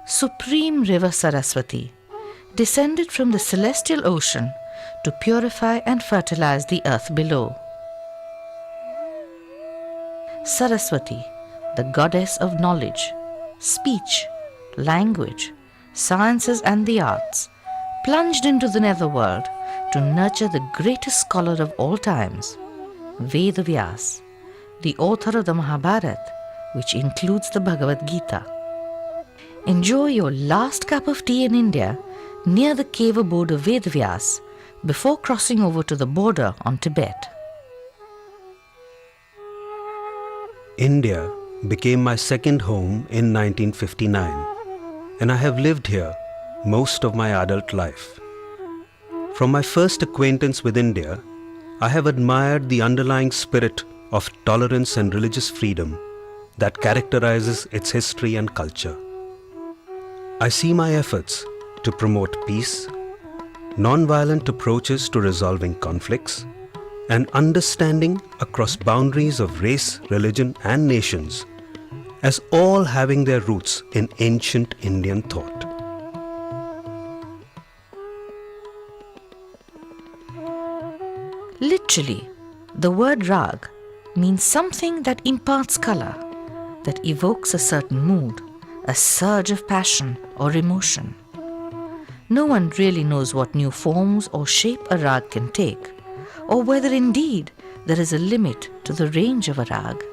supreme river Saraswati, descended from the celestial ocean to purify and fertilize the earth below. Saraswati, the goddess of knowledge, speech, language, sciences and the arts, plunged into the netherworld to nurture the greatest scholar of all times, Ved Vyas, the author of the Mahabharata, which includes the Bhagavad Gita. Enjoy your last cup of tea in India near the cave abode of Ved Vyas before crossing over to the border on Tibet. India became my second home in 1959, and I have lived here most of my adult life. From my first acquaintance with India, I have admired the underlying spirit of tolerance and religious freedom that characterizes its history and culture. I see my efforts to promote peace, non-violent approaches to resolving conflicts, and understanding across boundaries of race, religion, and nations as all having their roots in ancient Indian thought. Literally, the word rag means something that imparts color, that evokes a certain mood, a surge of passion or emotion. No one really knows what new forms or shape a rag can take, or whether indeed there is a limit to the range of a rag.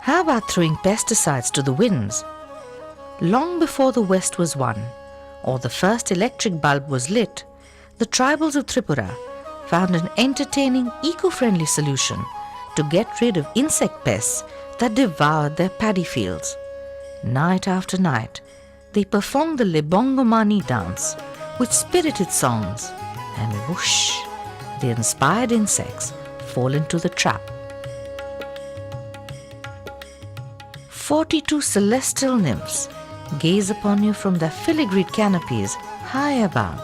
How about throwing pesticides to the winds? Long before the West was won, or the first electric bulb was lit, the tribals of Tripura found an entertaining, eco-friendly solution to get rid of insect pests that devoured their paddy fields. Night after night, they performed the Lebongomani dance with spirited songs, and whoosh, the inspired insects fall into the trap. 42 celestial nymphs gaze upon you from their filigreed canopies high above,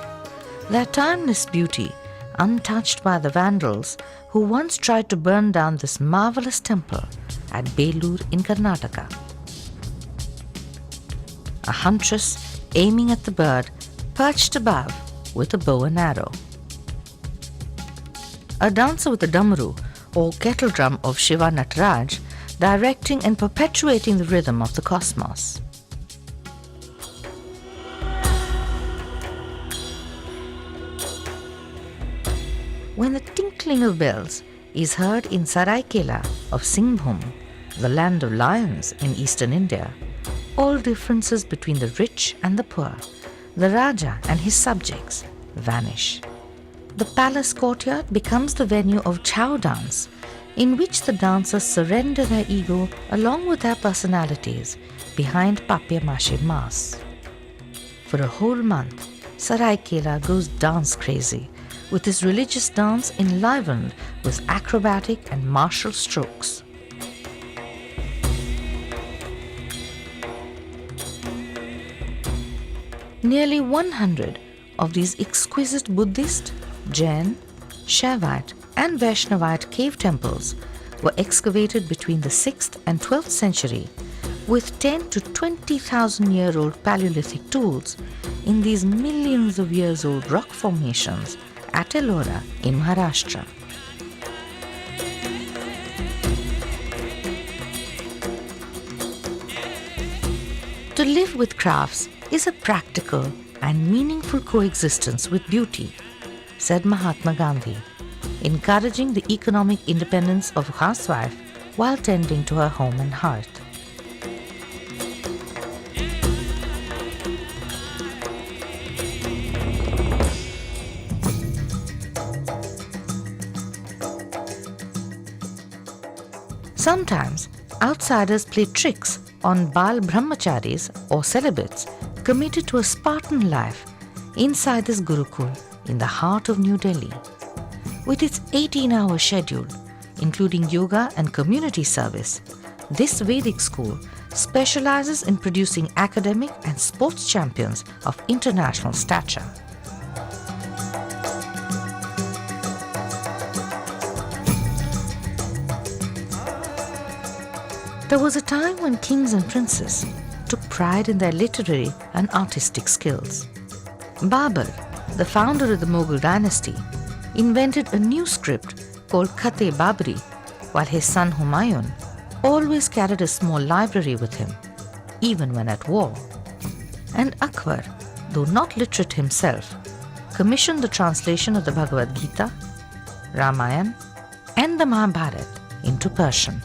their timeless beauty untouched by the Vandals who once tried to burn down this marvelous temple at Belur in Karnataka. A huntress aiming at the bird perched above with a bow and arrow. A dancer with a damaru or kettle drum of Shiva Nataraj directing and perpetuating the rhythm of the cosmos. When the tinkling of bells is heard in Saraikela of Singhbhum, the land of lions in eastern India, all differences between the rich and the poor, the Raja and his subjects, vanish. The palace courtyard becomes the venue of chow dance, in which the dancers surrender their ego along with their personalities behind papier-mâché masks. For a whole month, Saraikela goes dance crazy, with his religious dance enlivened with acrobatic and martial strokes. Nearly 100 of these exquisite Buddhist, Jain, Shaivite and Vaishnavite cave temples were excavated between the 6th and 12th century with 10 to 20,000-year-old Paleolithic tools in these millions of years old rock formations at Ellora in Maharashtra. To live with crafts is a practical and meaningful coexistence with beauty, said Mahatma Gandhi, encouraging the economic independence of a housewife while tending to her home and hearth. Sometimes, outsiders play tricks on Bal Brahmacharis or celibates committed to a Spartan life inside this Gurukul in the heart of New Delhi. With its 18-hour schedule, including yoga and community service, this Vedic school specializes in producing academic and sports champions of international stature. There was a time when kings and princes took pride in their literary and artistic skills. Babur, the founder of the Mughal dynasty, invented a new script called Khat-e-Babri, while his son Humayun always carried a small library with him, even when at war. And Akbar, though not literate himself, commissioned the translation of the Bhagavad Gita, Ramayana, and the Mahabharata into Persian.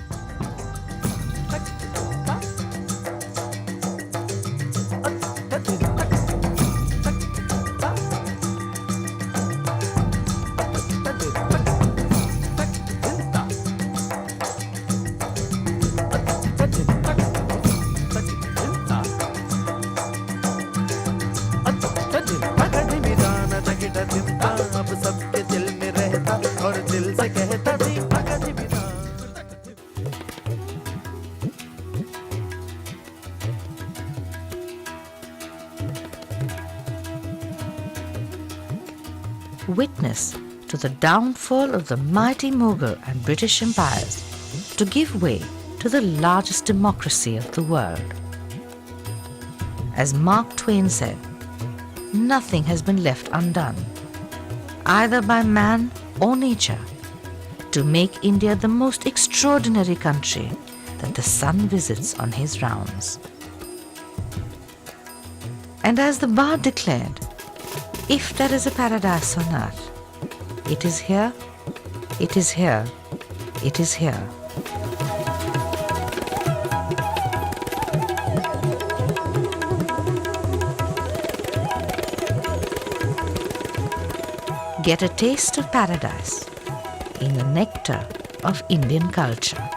Witness to the downfall of the mighty Mughal and British empires to give way to the largest democracy of the world. As Mark Twain said, nothing has been left undone, either by man or nature, to make India the most extraordinary country that the sun visits on his rounds. And as the bard declared, if there is a paradise on earth, it is here, it is here, it is here. Get a taste of paradise in the nectar of Indian culture.